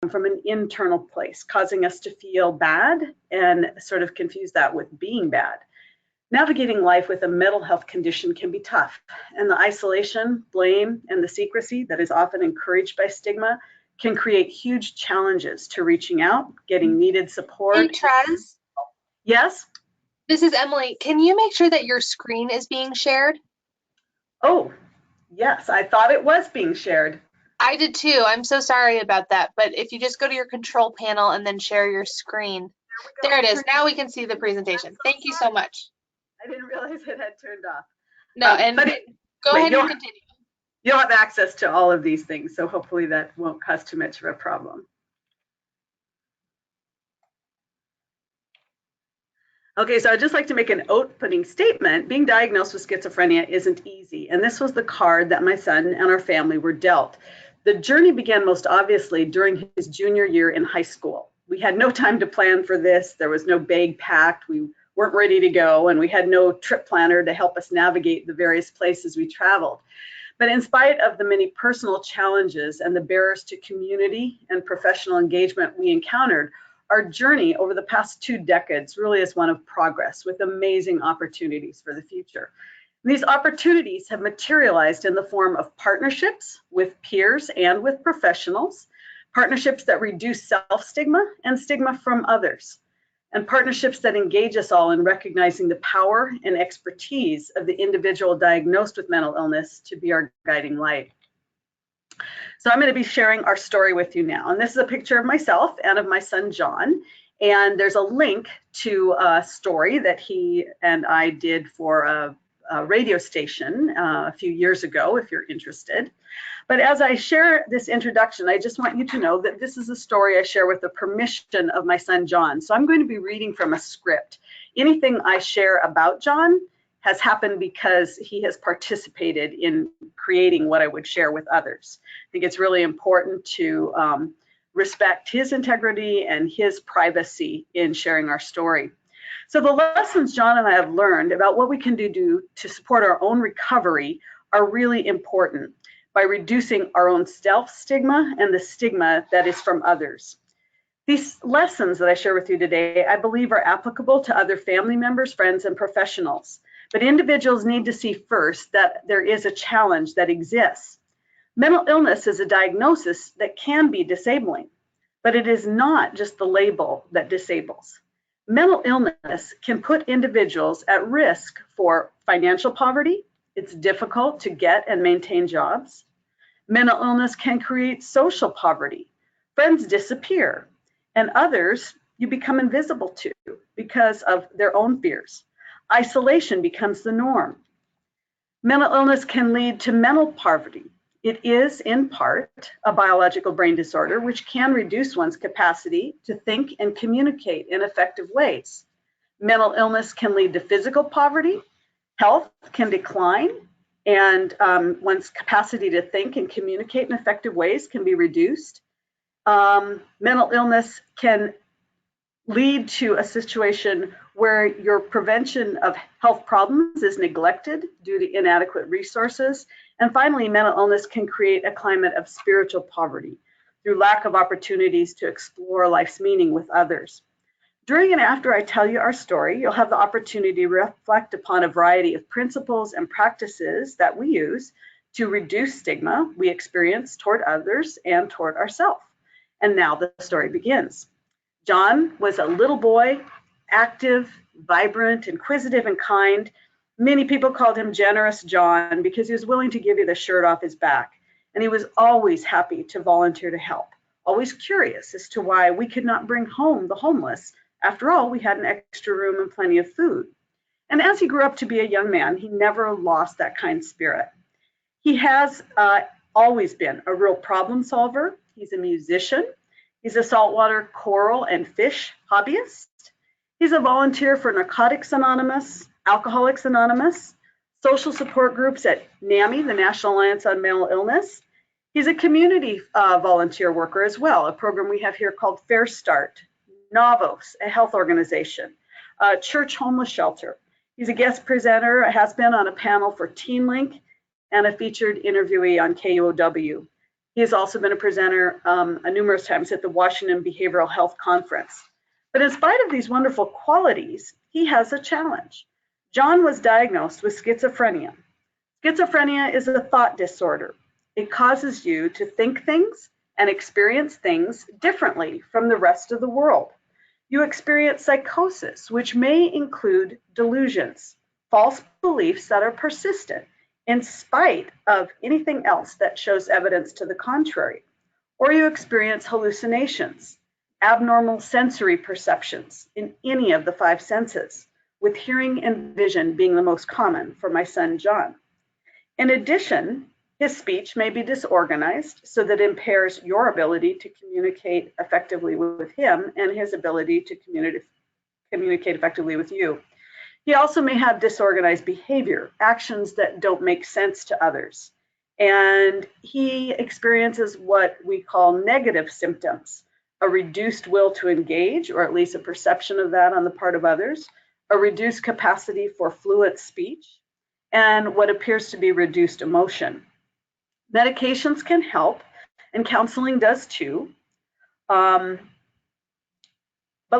from an internal place, causing us to feel bad and sort of confuse that with being bad. Navigating life with a mental health condition can be tough, and the isolation, blame, and the secrecy that is often encouraged by stigma can create huge challenges to reaching out, getting needed support. Hey, Trez. Yes? This is Emily. Can you make sure that your screen is being shared? Oh, yes, I thought it was being shared. I did too. I'm so sorry about that. But if you just go to your control panel and then share your screen. There it is. Now we can see the presentation. Thank you so much. I didn't realize it had turned off. No, and go ahead and continue. You'll have access to all of these things, so hopefully that won't cause too much of a problem. Okay, so I'd just like to make an opening statement. Being diagnosed with schizophrenia isn't easy, and this was the card that my son and our family were dealt. The journey began most obviously during his junior year in high school. We had no time to plan for this. There was no bag packed. We weren't ready to go, and we had no trip planner to help us navigate the various places we traveled. But in spite of the many personal challenges and the barriers to community and professional engagement we encountered, our journey over the past 2 decades really is one of progress with amazing opportunities for the future. And these opportunities have materialized in the form of partnerships with peers and with professionals, partnerships that reduce self-stigma and stigma from others, and partnerships that engage us all in recognizing the power and expertise of the individual diagnosed with mental illness to be our guiding light. So I'm going to be sharing our story with you now. And this is a picture of myself and of my son, John. And there's a link to a story that he and I did for a radio station a few years ago, if you're interested. But as I share this introduction, I just want you to know that this is a story I share with the permission of my son, John. So I'm going to be reading from a script. Anything I share about John has happened because he has participated in creating what I would share with others. I think it's really important to respect his integrity and his privacy in sharing our story. So the lessons John and I have learned about what we can do to support our own recovery are really important by reducing our own self-stigma and the stigma that is from others. These lessons that I share with you today, I believe, are applicable to other family members, friends, and professionals. But individuals need to see first that there is a challenge that exists. Mental illness is a diagnosis that can be disabling, but it is not just the label that disables. Mental illness can put individuals at risk for financial poverty. It's difficult to get and maintain jobs. Mental illness can create social poverty. Friends disappear, and others you become invisible to because of their own fears. Isolation becomes the norm. Mental illness can lead to mental poverty. It is, in part, a biological brain disorder which can reduce one's capacity to think and communicate in effective ways. Mental illness can lead to physical poverty. Health can decline, and one's capacity to think and communicate in effective ways can be reduced. Mental illness can lead to a situation where your prevention of health problems is neglected due to inadequate resources. And finally, mental illness can create a climate of spiritual poverty through lack of opportunities to explore life's meaning with others. During and after I tell you our story, you'll have the opportunity to reflect upon a variety of principles and practices that we use to reduce stigma we experience toward others and toward ourselves. And now the story begins. John was a little boy, active, vibrant, inquisitive, and kind. Many people called him Generous John because he was willing to give you the shirt off his back. And he was always happy to volunteer to help, always curious as to why we could not bring home the homeless. After all, we had an extra room and plenty of food. And as he grew up to be a young man, he never lost that kind spirit. He has always been a real problem solver. He's a musician. He's a saltwater coral and fish hobbyist. He's a volunteer for Narcotics Anonymous, Alcoholics Anonymous, social support groups at NAMI, the National Alliance on Mental Illness. He's a community volunteer worker as well, a program we have here called Fair Start, Novos, a health organization, a church homeless shelter. He's a guest presenter, has been on a panel for TeenLink, and a featured interviewee on KUOW. He has also been a presenter numerous times at the Washington Behavioral Health Conference. But in spite of these wonderful qualities, he has a challenge. John was diagnosed with schizophrenia. Schizophrenia is a thought disorder. It causes you to think things and experience things differently from the rest of the world. You experience psychosis, which may include delusions, false beliefs that are persistent in spite of anything else that shows evidence to the contrary. Or you experience hallucinations, abnormal sensory perceptions in any of the five senses, with hearing and vision being the most common for my son John. In addition, his speech may be disorganized so that it impairs your ability to communicate effectively with him and his ability to communicate effectively with you. He also may have disorganized behavior, actions that don't make sense to others. And he experiences what we call negative symptoms, a reduced will to engage, or at least a perception of that on the part of others, a reduced capacity for fluent speech, and what appears to be reduced emotion. Medications can help, and counseling does too. But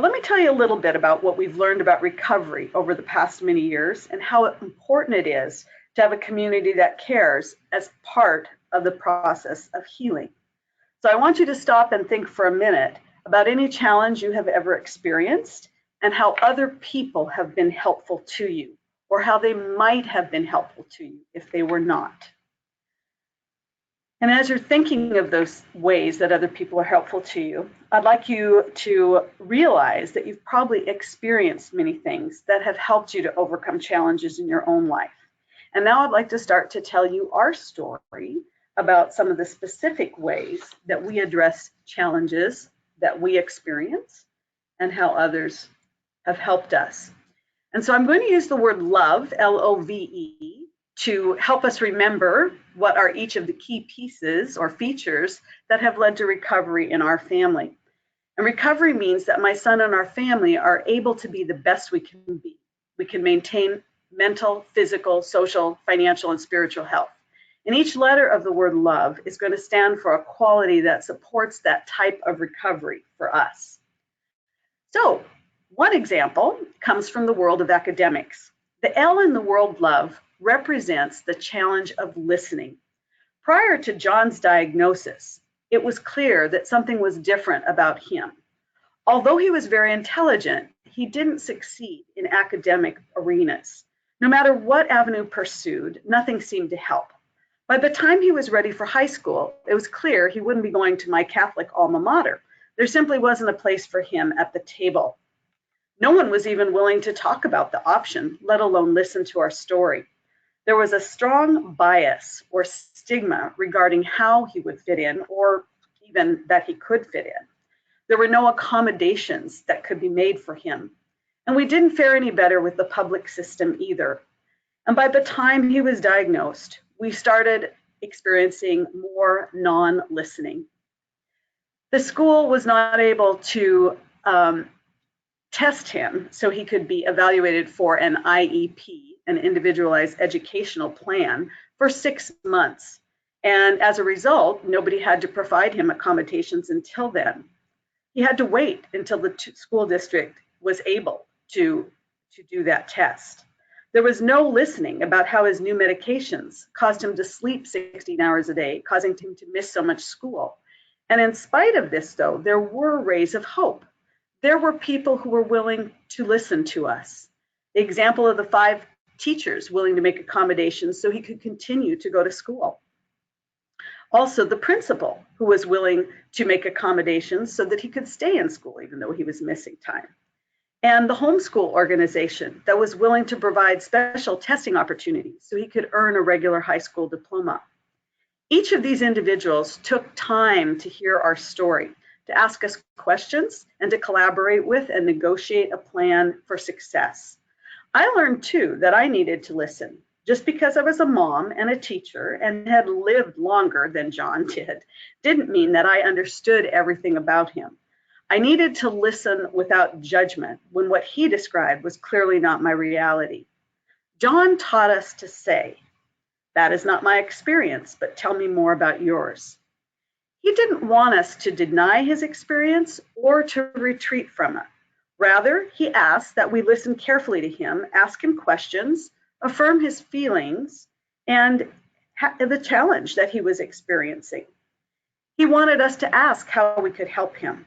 let me tell you a little bit about what we've learned about recovery over the past many years and how important it is to have a community that cares as part of the process of healing. So I want you to stop and think for a minute about any challenge you have ever experienced and how other people have been helpful to you, or how they might have been helpful to you if they were not. And as you're thinking of those ways that other people are helpful to you, I'd like you to realize that you've probably experienced many things that have helped you to overcome challenges in your own life. And now I'd like to start to tell you our story about some of the specific ways that we address challenges that we experience and how others have helped us. And so I'm going to use the word love, L-O-V-E, to help us remember what are each of the key pieces or features that have led to recovery in our family. And recovery means that my son and our family are able to be the best we can be. We can maintain mental, physical, social, financial, and spiritual health. And each letter of the word love is going to stand for a quality that supports that type of recovery for us. So, one example comes from the world of academics. The L in the word love represents the challenge of listening. Prior to John's diagnosis, it was clear that something was different about him. Although he was very intelligent, he didn't succeed in academic arenas. No matter what avenue pursued, nothing seemed to help. By the time he was ready for high school, it was clear he wouldn't be going to my Catholic alma mater. There simply wasn't a place for him at the table. No one was even willing to talk about the option, let alone listen to our story. There was a strong bias or stigma regarding how he would fit in, or even that he could fit in. There were no accommodations that could be made for him. And we didn't fare any better with the public system either. And by the time he was diagnosed, we started experiencing more non-listening. The school was not able to test him so he could be evaluated for an IEP, an individualized educational plan, for 6 months. And as a result, nobody had to provide him accommodations until then. He had to wait until the school district was able to do that test. There was no listening about how his new medications caused him to sleep 16 hours a day, causing him to miss so much school. And in spite of this, though, there were rays of hope. There were people who were willing to listen to us. The example of the 5 teachers willing to make accommodations so he could continue to go to school. Also, the principal who was willing to make accommodations so that he could stay in school even though he was missing time. And the homeschool organization that was willing to provide special testing opportunities so he could earn a regular high school diploma. Each of these individuals took time to hear our story, to ask us questions, and to collaborate with and negotiate a plan for success. I learned too that I needed to listen. Just because I was a mom and a teacher and had lived longer than John didn't mean that I understood everything about him. I needed to listen without judgment when what he described was clearly not my reality. John taught us to say, "That is not my experience, but tell me more about yours." He didn't want us to deny his experience or to retreat from it. Rather, he asked that we listen carefully to him, ask him questions, affirm his feelings, and the challenge that he was experiencing. He wanted us to ask how we could help him.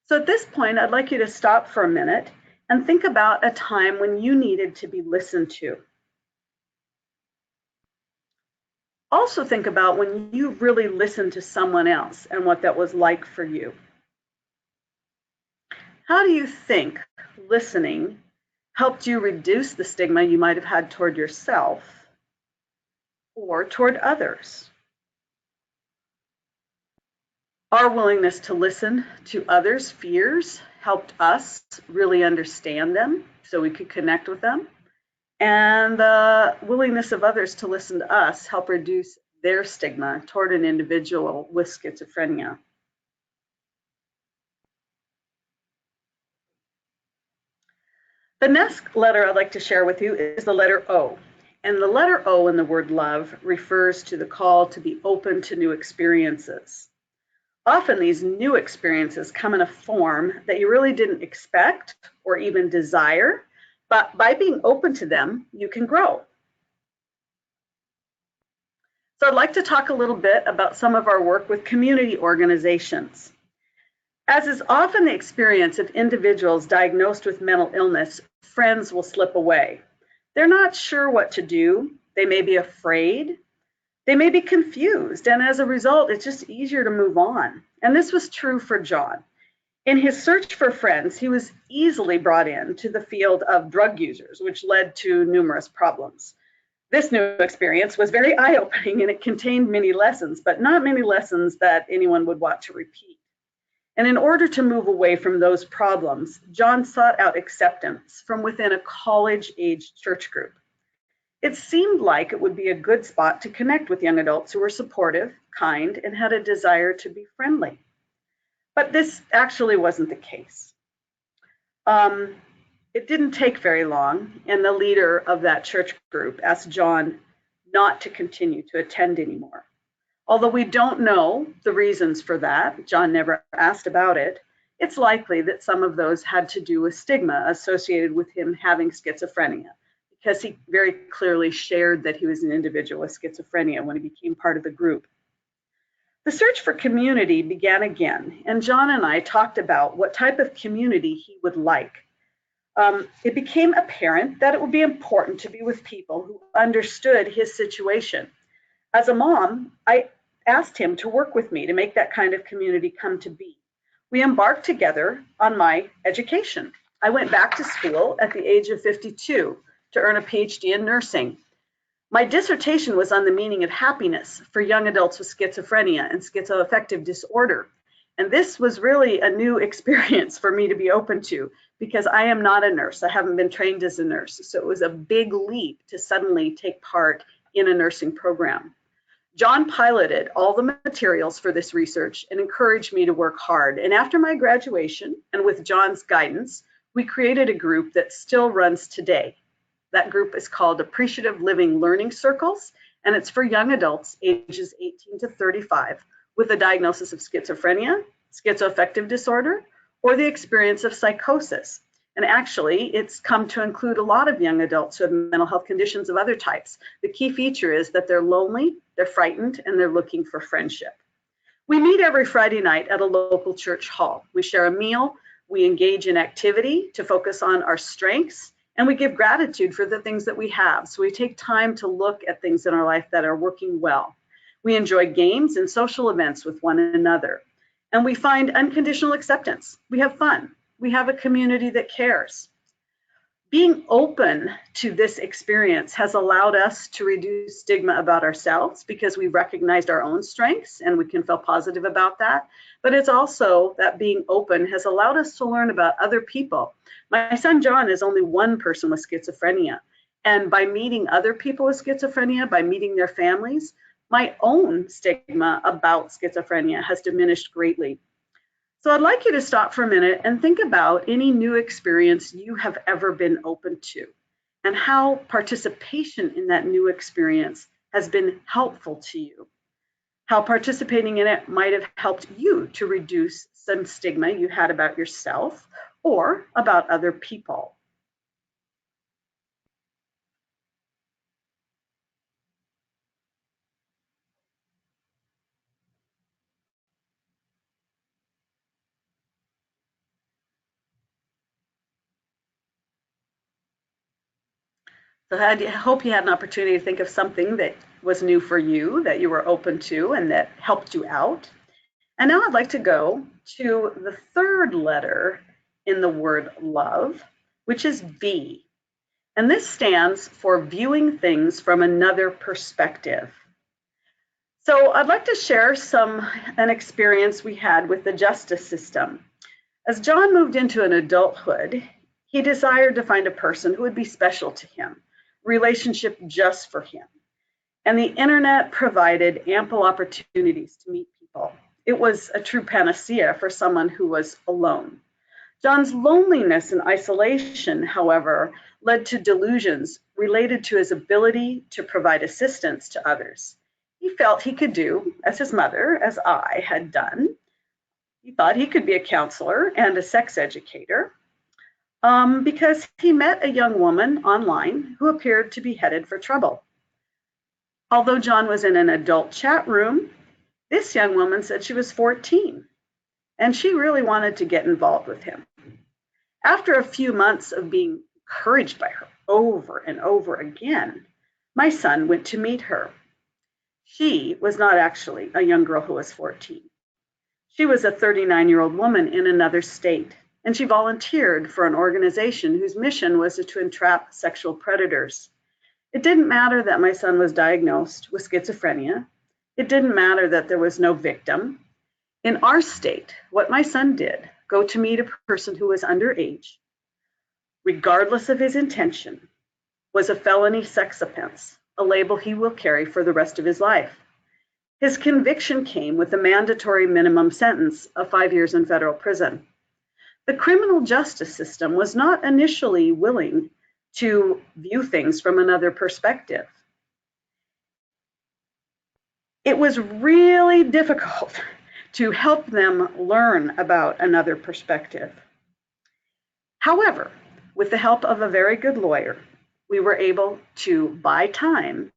So at this point, I'd like you to stop for a minute and think about a time when you needed to be listened to. Also think about when you really listened to someone else and what that was like for you. How do you think listening helped you reduce the stigma you might have had toward yourself or toward others? Our willingness to listen to others' fears helped us really understand them so we could connect with them. And the willingness of others to listen to us helped reduce their stigma toward an individual with schizophrenia. The next letter I'd like to share with you is the letter O. And the letter O in the word love refers to the call to be open to new experiences. Often these new experiences come in a form that you really didn't expect or even desire, but by being open to them, you can grow. So I'd like to talk a little bit about some of our work with community organizations. As is often the experience of individuals diagnosed with mental illness, friends will slip away. They're not sure what to do. They may be afraid. They may be confused, and as a result, it's just easier to move on. And this was true for John. In his search for friends, he was easily brought into the field of drug users, which led to numerous problems. This new experience was very eye-opening, and it contained many lessons, but not many lessons that anyone would want to repeat. And in order to move away from those problems, John sought out acceptance from within a college-age church group. It seemed like it would be a good spot to connect with young adults who were supportive, kind, and had a desire to be friendly. But this actually wasn't the case. It didn't take very long, and the leader of that church group asked John not to continue to attend anymore. Although we don't know the reasons for that, John never asked about it, it's likely that some of those had to do with stigma associated with him having schizophrenia, because he very clearly shared that he was an individual with schizophrenia when he became part of the group. The search for community began again, and John and I talked about what type of community he would like. It became apparent that it would be important to be with people who understood his situation. As a mom, I asked him to work with me to make that kind of community come to be. We embarked together on my education. I went back to school at the age of 52 to earn a PhD in nursing. My dissertation was on the meaning of happiness for young adults with schizophrenia and schizoaffective disorder. And this was really a new experience for me to be open to, because I am not a nurse. I haven't been trained as a nurse. So it was a big leap to suddenly take part in a nursing program. John piloted all the materials for this research and encouraged me to work hard. And after my graduation, and with John's guidance, we created a group that still runs today. That group is called Appreciative Living Learning Circles, and it's for young adults ages 18 to 35 with a diagnosis of schizophrenia, schizoaffective disorder, or the experience of psychosis. And actually, it's come to include a lot of young adults who have mental health conditions of other types. The key feature is that they're lonely, they're frightened, and they're looking for friendship. We meet every Friday night at a local church hall. We share a meal, we engage in activity to focus on our strengths, and we give gratitude for the things that we have. So we take time to look at things in our life that are working well. We enjoy games and social events with one another. And we find unconditional acceptance. We have fun. We have a community that cares. Being open to this experience has allowed us to reduce stigma about ourselves because we recognized our own strengths and we can feel positive about that. But it's also that being open has allowed us to learn about other people. My son John is only one person with schizophrenia. And by meeting other people with schizophrenia, by meeting their families, my own stigma about schizophrenia has diminished greatly. So I'd like you to stop for a minute and think about any new experience you have ever been open to and how participation in that new experience has been helpful to you. how participating in it might have helped you to reduce some stigma you had about yourself or about other people. So I hope you had an opportunity to think of something that was new for you, that you were open to, and that helped you out. And now I'd like to go to the third letter in the word love, which is V. And this stands for viewing things from another perspective. So I'd like to share an experience we had with the justice system. As John moved into an adulthood, he desired to find a person who would be special to him, relationship just for him. And the internet provided ample opportunities to meet people. It was a true panacea for someone who was alone. John's loneliness and isolation, however, led to delusions related to his ability to provide assistance to others. He felt he could do, as his mother, as I had done. He thought he could be a counselor and a sex educator because he met a young woman online who appeared to be headed for trouble. Although John was in an adult chat room, this young woman said she was 14 and she really wanted to get involved with him. After a few months of being encouraged by her over and over again, my son went to meet her. She was not actually a young girl who was 14. She was a 39-year-old woman in another state, and she volunteered for an organization whose mission was to entrap sexual predators. It didn't matter that my son was diagnosed with schizophrenia. It didn't matter that there was no victim. In our state, what my son did, go to meet a person who was underage, regardless of his intention, was a felony sex offense, a label he will carry for the rest of his life. His conviction came with a mandatory minimum sentence of 5 years in federal prison. The criminal justice system was not initially willing to view things from another perspective. It was really difficult to help them learn about another perspective. However, with the help of a very good lawyer, we were able to buy time,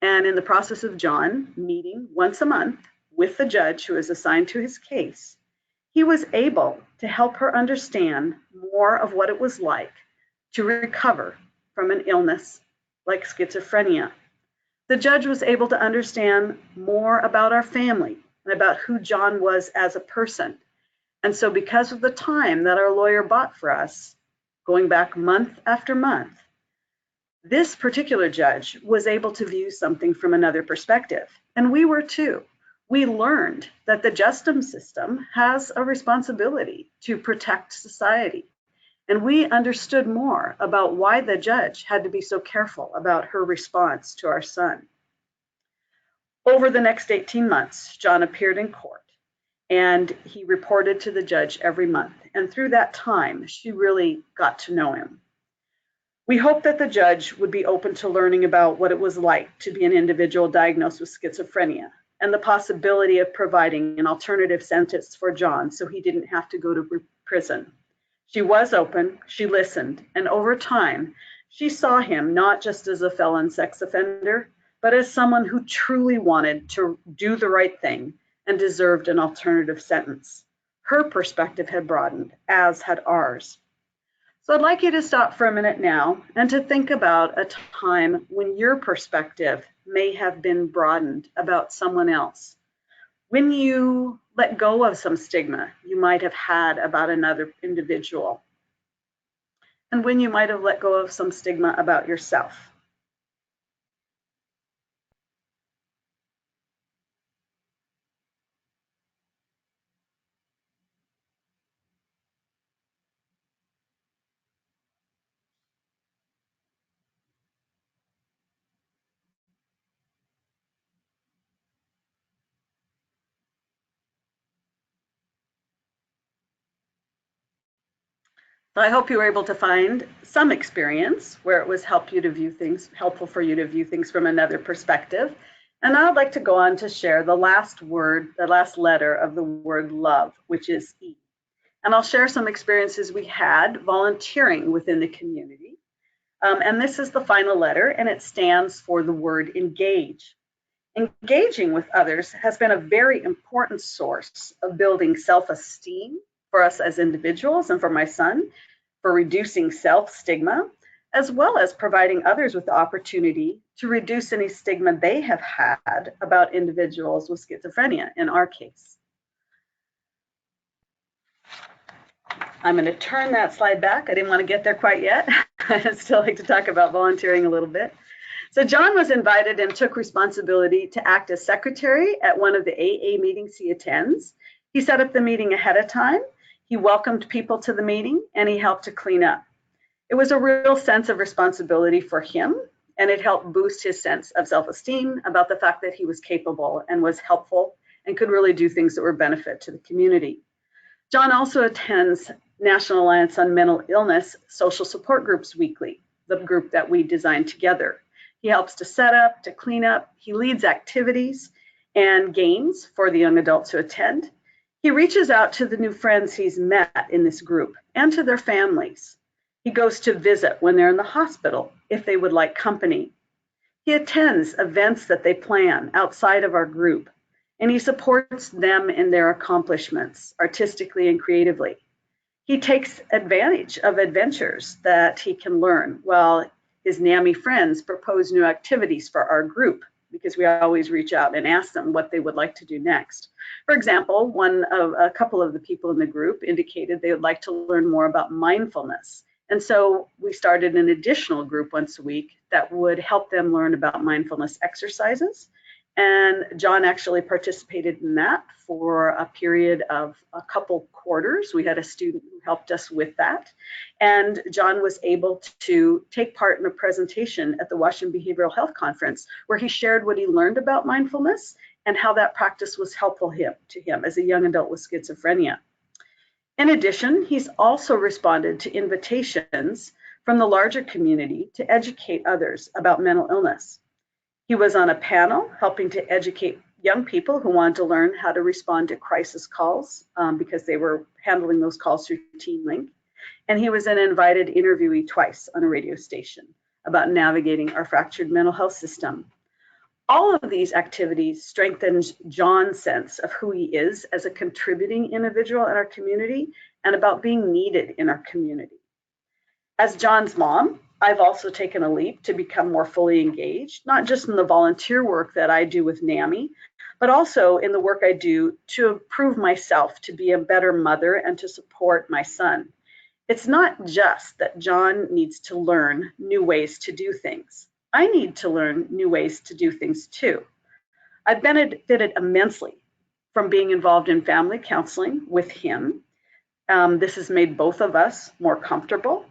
and in the process of John meeting once a month with the judge who is assigned to his case, he was able to help her understand more of what it was like to recover from an illness like schizophrenia. The judge was able to understand more about our family and about who John was as a person. And so because of the time that our lawyer bought for us, going back month after month, this particular judge was able to view something from another perspective. And we were too. We learned that the justice system has a responsibility to protect society. And we understood more about why the judge had to be so careful about her response to our son. Over the next 18 months, John appeared in court and he reported to the judge every month. And through that time, she really got to know him. We hope that the judge would be open to learning about what it was like to be an individual diagnosed with schizophrenia and the possibility of providing an alternative sentence for John so he didn't have to go to prison. She was open, she listened, and over time, she saw him not just as a felon sex offender, but as someone who truly wanted to do the right thing and deserved an alternative sentence. Her perspective had broadened, as had ours. So I'd like you to stop for a minute now and to think about a time when your perspective may have been broadened about someone else. When you let go of some stigma you might have had about another individual, and when you might have let go of some stigma about yourself. So I hope you were able to find some experience where it was helpful for you to view things from another perspective. And now I'd like to go on to share the last word, the last letter of the word love, which is E. And I'll share some experiences we had volunteering within the community. And this is the final letter, and it stands for the word engage. Engaging with others has been a very important source of building self-esteem for us as individuals and for my son, for reducing self-stigma, as well as providing others with the opportunity to reduce any stigma they have had about individuals with schizophrenia, in our case. I'm going to turn that slide back. I didn't want to get there quite yet. I'd still like to talk about volunteering a little bit. So John was invited and took responsibility to act as secretary at one of the AA meetings he attends. He set up the meeting ahead of time. He welcomed people to the meeting, and he helped to clean up. It was a real sense of responsibility for him, and it helped boost his sense of self-esteem about the fact that he was capable and was helpful and could really do things that were benefit to the community. John also attends National Alliance on Mental Illness social support groups weekly, the group that we designed together. He helps to set up, to clean up. He leads activities and games for the young adults who attend. He reaches out to the new friends he's met in this group and to their families. He goes to visit when they're in the hospital if they would like company. He attends events that they plan outside of our group, and he supports them in their accomplishments artistically and creatively. He takes advantage of adventures that he can learn while his NAMI friends propose new activities for our group, because we always reach out and ask them what they would like to do next. For example, a couple of the people in the group indicated they would like to learn more about mindfulness. And so we started an additional group once a week that would help them learn about mindfulness exercises. And John actually participated in that for a period of a couple quarters. We had a student who helped us with that. And John was able to take part in a presentation at the Washington Behavioral Health Conference where he shared what he learned about mindfulness and how that practice was helpful to him as a young adult with schizophrenia. In addition, he's also responded to invitations from the larger community to educate others about mental illness. He was on a panel helping to educate young people who wanted to learn how to respond to crisis calls because they were handling those calls through TeenLink. And he was an invited interviewee twice on a radio station about navigating our fractured mental health system. All of these activities strengthened John's sense of who he is as a contributing individual in our community and about being needed in our community. As John's mom, I've also taken a leap to become more fully engaged, not just in the volunteer work that I do with NAMI, but also in the work I do to improve myself, to be a better mother and to support my son. It's not just that John needs to learn new ways to do things. I need to learn new ways to do things too. I've benefited immensely from being involved in family counseling with him. This has made both of us more comfortable,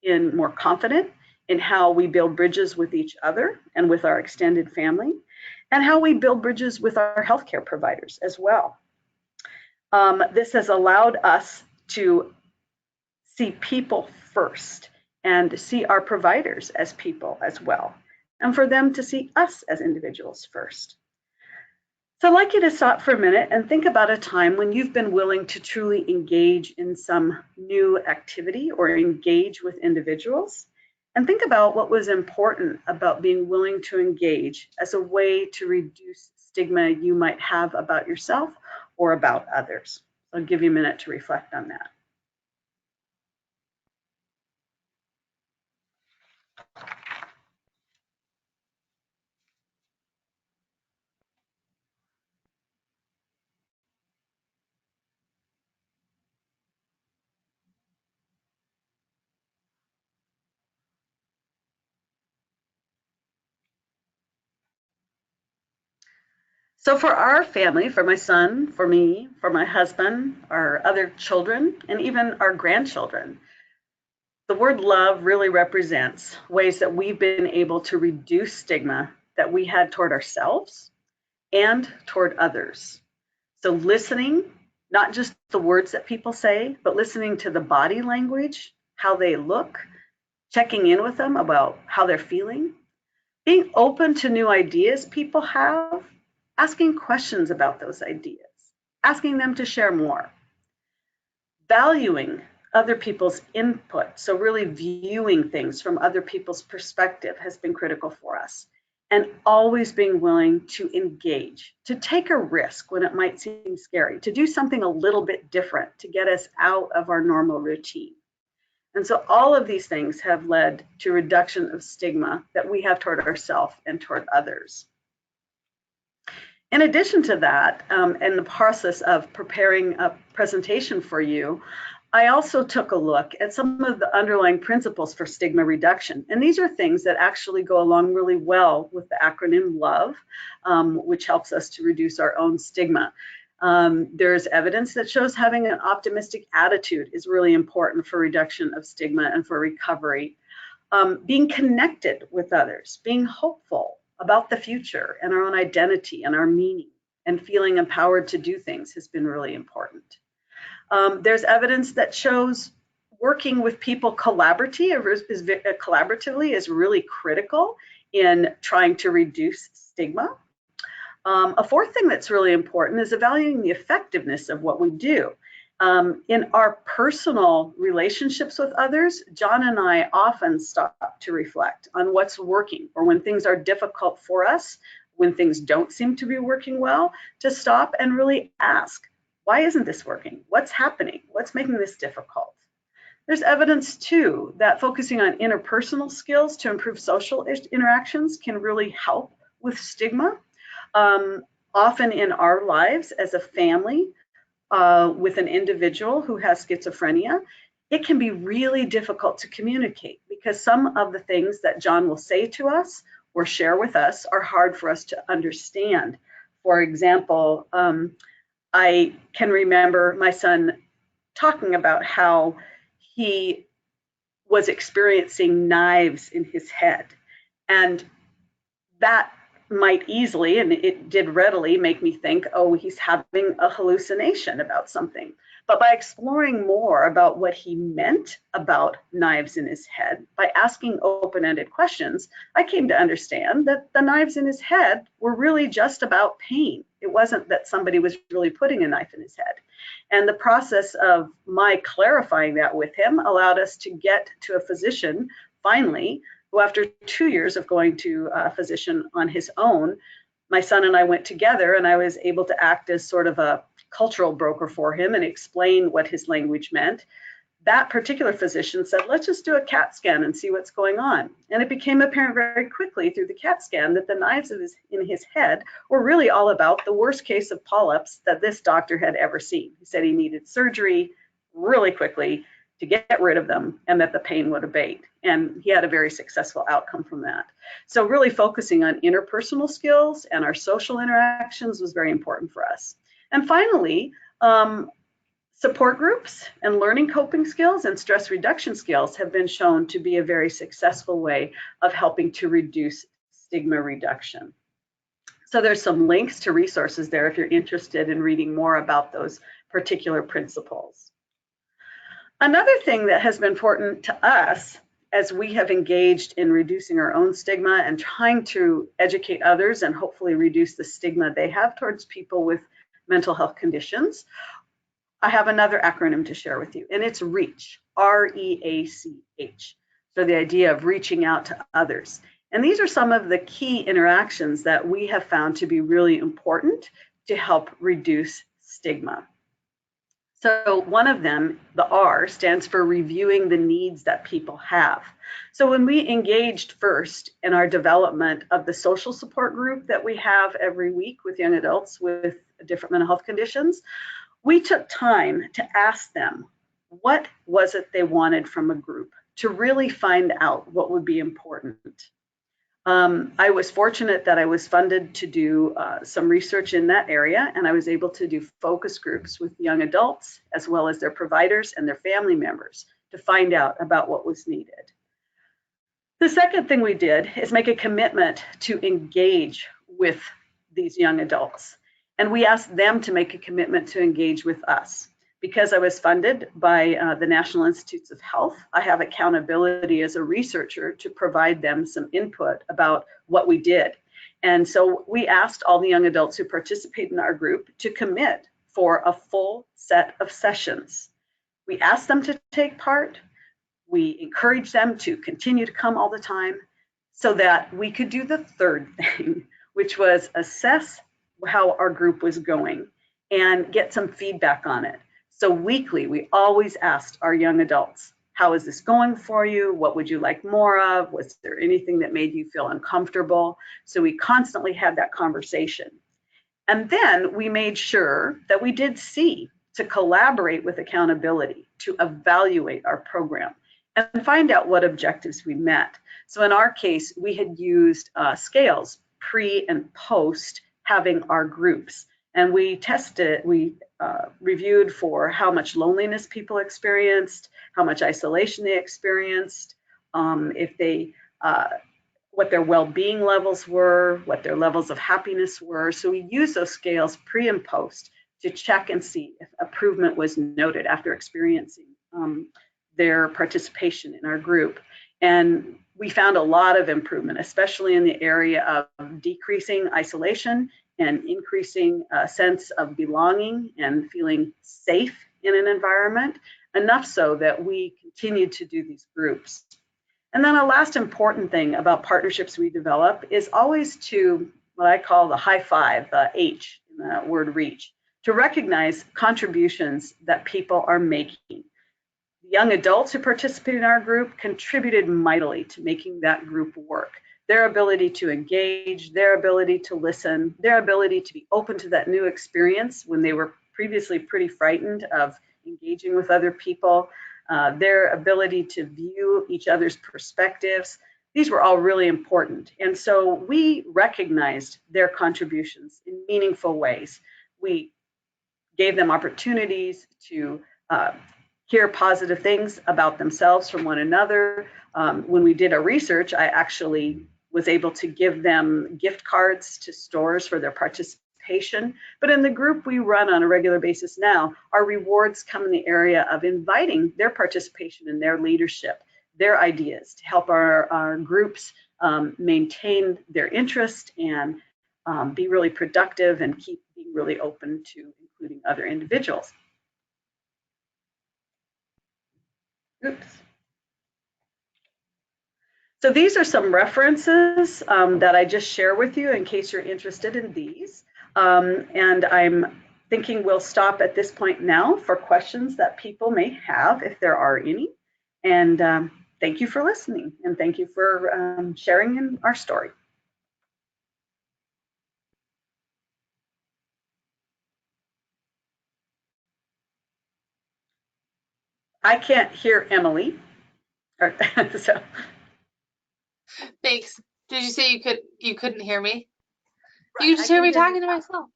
more confident in how we build bridges with each other and with our extended family, and how we build bridges with our healthcare providers as well. This has allowed us to see people first and see our providers as people as well, and for them to see us as individuals first. So I'd like you to stop for a minute and think about a time when you've been willing to truly engage in some new activity or engage with individuals, and think about what was important about being willing to engage as a way to reduce stigma you might have about yourself or about others. I'll give you a minute to reflect on that. So for our family, for my son, for me, for my husband, our other children, and even our grandchildren, the word love really represents ways that we've been able to reduce stigma that we had toward ourselves and toward others. So listening, not just the words that people say, but listening to the body language, how they look, checking in with them about how they're feeling, Being open to new ideas people have, asking questions about those ideas, asking them to share more, valuing other people's input, so really viewing things from other people's perspective has been critical for us, and always being willing to engage, to take a risk when it might seem scary, to do something a little bit different to get us out of our normal routine. And so all of these things have led to reduction of stigma that we have toward ourselves and toward others. In addition to that, in the process of preparing a presentation for you, I also took a look at some of the underlying principles for stigma reduction. And these are things that actually go along really well with the acronym LOVE, which helps us to reduce our own stigma. There's evidence that shows having an optimistic attitude is really important for reduction of stigma and for recovery. Being connected with others, being hopeful about the future and our own identity and our meaning, and feeling empowered to do things has been really important. There's evidence that shows working with people collaboratively is really critical in trying to reduce stigma. A fourth thing that's really important is evaluating the effectiveness of what we do. In our personal relationships with others, John and I often stop to reflect on what's working, or when things are difficult for us, when things don't seem to be working well, to stop and really ask, why isn't this working? What's happening? What's making this difficult? There's evidence too that focusing on interpersonal skills to improve social interactions can really help with stigma. Often in our lives as a family, with an individual who has schizophrenia, it can be really difficult to communicate because some of the things that John will say to us or share with us are hard for us to understand. For example, I can remember my son talking about how he was experiencing knives in his head, and that might easily, and it did readily, make me think, oh, he's having a hallucination about something. But by exploring more about what he meant about knives in his head, by asking open-ended questions, I came to understand that the knives in his head were really just about pain. It wasn't that somebody was really putting a knife in his head. And the process of my clarifying that with him allowed us to get to a physician, finally, who after 2 years of going to a physician on his own, my son and I went together, and I was able to act as sort of a cultural broker for him and explain what his language meant. That particular physician said, let's just do a CAT scan and see what's going on. And it became apparent very quickly through the CAT scan that the knives in his head were really all about the worst case of polyps that this doctor had ever seen. He said he needed surgery really quickly to get rid of them, and that the pain would abate. And he had a very successful outcome from that. So really focusing on interpersonal skills and our social interactions was very important for us. And finally, support groups and learning coping skills and stress reduction skills have been shown to be a very successful way of helping to reduce stigma reduction. So there's some links to resources there if you're interested in reading more about those particular principles. Another thing that has been important to us as we have engaged in reducing our own stigma and trying to educate others and hopefully reduce the stigma they have towards people with mental health conditions, I have another acronym to share with you, and it's REACH, R-E-A-C-H. So the idea of reaching out to others. And these are some of the key interactions that we have found to be really important to help reduce stigma. So one of them, the R, stands for reviewing the needs that people have. So when we engaged first in our development of the social support group that we have every week with young adults with different mental health conditions, we took time to ask them what was it they wanted from a group, to really find out what would be important. I was fortunate that I was funded to do some research in that area, and I was able to do focus groups with young adults as well as their providers and their family members to find out about what was needed. The second thing we did is make a commitment to engage with these young adults, and we asked them to make a commitment to engage with us, Because I was funded by the National Institutes of Health, I have accountability as a researcher to provide them some input about what we did. And so we asked all the young adults who participate in our group to commit for a full set of sessions. We asked them to take part. We encouraged them to continue to come all the time so that we could do the third thing, which was assess how our group was going and get some feedback on it. So weekly, we always asked our young adults, how is this going for you? What would you like more of? Was there anything that made you feel uncomfortable? So we constantly had that conversation. And then we made sure that we did C, to collaborate with accountability, to evaluate our program and find out what objectives we met. So in our case, we had used scales pre and post having our groups. And we tested, we reviewed for how much loneliness people experienced, how much isolation they experienced, if they, what their well-being levels were, what their levels of happiness were. So we used those scales pre and post to check and see if improvement was noted after experiencing their participation in our group. And we found a lot of improvement, especially in the area of decreasing isolation and increasing a sense of belonging and feeling safe in an environment, enough so that we continued to do these groups. And then a last important thing about partnerships we develop is always to what I call the high five, the H in the word reach, to recognize contributions that people are making. The young adults who participated in our group contributed mightily to making that group work. Their ability to engage, their ability to listen, their ability to be open to that new experience when they were previously pretty frightened of engaging with other people, their ability to view each other's perspectives. These were all really important. And so we recognized their contributions in meaningful ways. We gave them opportunities to hear positive things about themselves from one another. When we did our research, I actually was able to give them gift cards to stores for their participation. But in the group we run on a regular basis now, our rewards come in the area of inviting their participation in their leadership, their ideas to help our groups maintain their interest and be really productive and keep being really open to including other individuals. Oops. So these are some references that I just share with you in case you're interested in these. And I'm thinking we'll stop at this point now for questions that people may have, if there are any. And thank you for listening, and thank you for sharing in our story. I can't hear Emily. So. Thanks. Did you say you couldn't hear me? Right, You could just hear me talking to you. myself.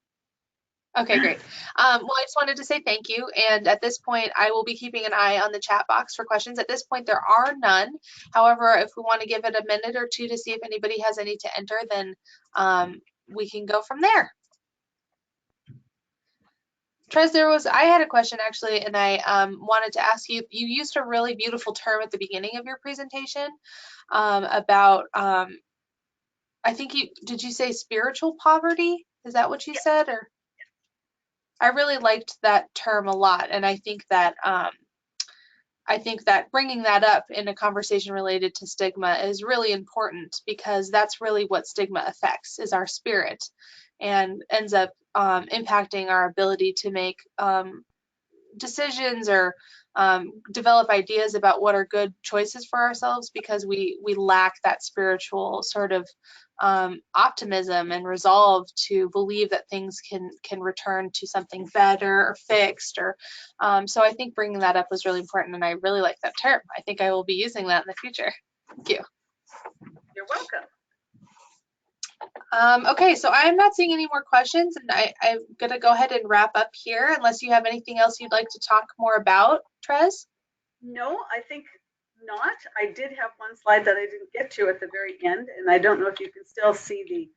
Okay, great. Well, I just wanted to say thank you. And at this point, I will be keeping an eye on the chat box for questions. At this point, there are none. However, if we want to give it a minute or two to see if anybody has any to enter, then we can go from there. Trez, I had a question actually, and I wanted to ask you, you used a really beautiful term at the beginning of your presentation about, I think did you say spiritual poverty? Is that what you said? Or I really liked that term a lot, and I think that bringing that up in a conversation related to stigma is really important, because that's really what stigma affects, is our spirit, and ends up impacting our ability to make decisions or develop ideas about what are good choices for ourselves, because we lack that spiritual sort of optimism and resolve to believe that things can return to something better or fixed. Or so I think bringing that up was really important, and I really like that term. I think I will be using that in the future. Thank you. You're welcome. Okay, so I'm not seeing any more questions, and I'm going to go ahead and wrap up here, unless you have anything else you'd like to talk more about, Trez? No, I think not. I did have one slide that I didn't get to at the very end, and I don't know if you can still see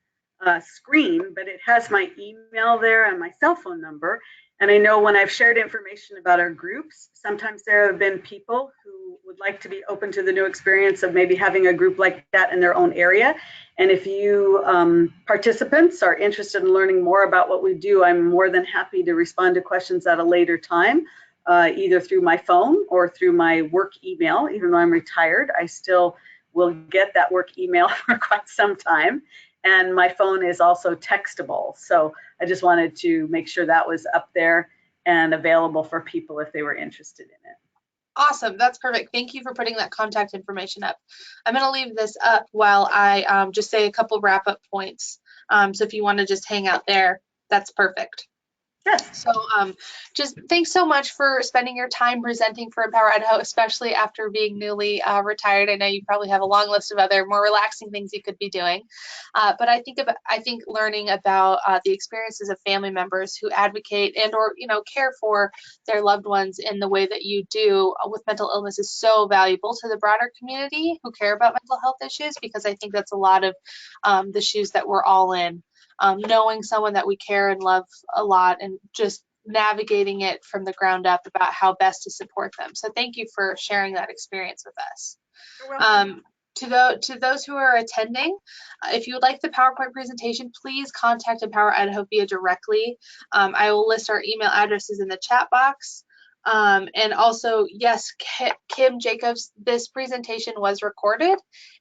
the screen, but it has my email there and my cell phone number. And I know when I've shared information about our groups, sometimes there have been people who would like to be open to the new experience of maybe having a group like that in their own area. And if you participants are interested in learning more about what we do, I'm more than happy to respond to questions at a later time, either through my phone or through my work email. Even though I'm retired, I still will get that work email for quite some time. And my phone is also textable. So I just wanted to make sure that was up there and available for people if they were interested in it. Awesome, that's perfect. Thank you for putting that contact information up. I'm going to leave this up while I just say a couple wrap-up points. So if you want to just hang out there, that's perfect. Yes. So just thanks so much for spending your time presenting for Empower Idaho, especially after being newly retired. I know you probably have a long list of other more relaxing things you could be doing. But I think learning about the experiences of family members who advocate and or care for their loved ones in the way that you do with mental illness is so valuable to the broader community who care about mental health issues, because I think that's a lot of the shoes that we're all in. Knowing someone that we care and love a lot and just navigating it from the ground up about how best to support them. So thank you for sharing that experience with us. You're welcome. To those who are attending, if you would like the PowerPoint presentation, please contact Empower Idaho via directly. I will list our email addresses in the chat box. And also, yes, Kim Jacobs, this presentation was recorded,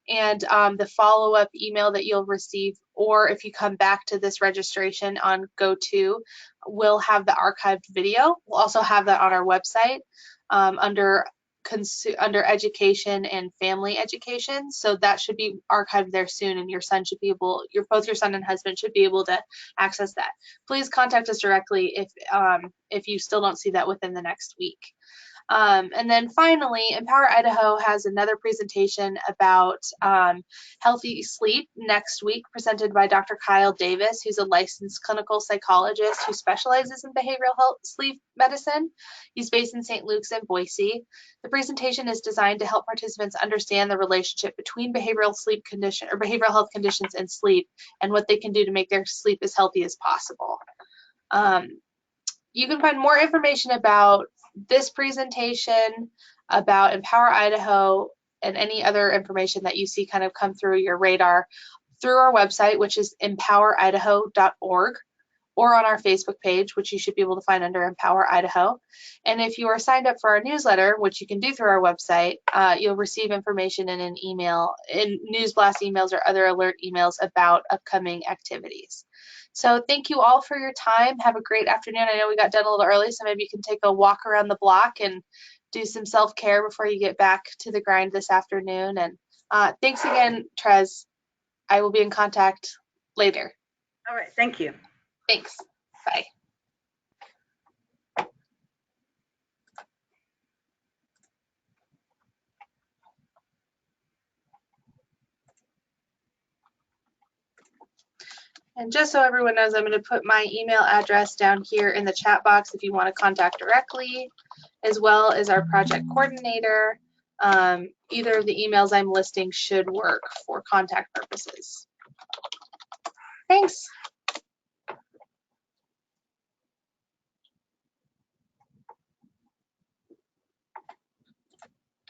and the follow-up email that you'll receive, or if you come back to this registration on GoTo, will have the archived video. We'll also have that on our website under education and family education. So that should be archived there soon, and your son should be able, both your son and husband should be able to access that. Please contact us directly if you still don't see that within the next week. And then finally, Empower Idaho has another presentation about healthy sleep next week, presented by Dr. Kyle Davis, who's a licensed clinical psychologist who specializes in behavioral health sleep medicine. He's based in St. Luke's and Boise. The presentation is designed to help participants understand the relationship between behavioral health conditions and sleep, and what they can do to make their sleep as healthy as possible. You can find more information about this presentation, about Empower Idaho, and any other information that you see kind of come through your radar through our website, which is empoweridaho.org, or on our Facebook page, which you should be able to find under Empower Idaho. And if you are signed up for our newsletter, which you can do through our website, you'll receive information in an email, in news blast emails or other alert emails about upcoming activities. So thank you all for your time. Have a great afternoon. I know we got done a little early, so maybe you can take a walk around the block and do some self-care before you get back to the grind this afternoon. And thanks again, Trez. I will be in contact later. All right, thank you. Thanks. Bye. And just so everyone knows, I'm going to put my email address down here in the chat box if you want to contact directly, as well as our project coordinator. Either of the emails I'm listing should work for contact purposes. Thanks.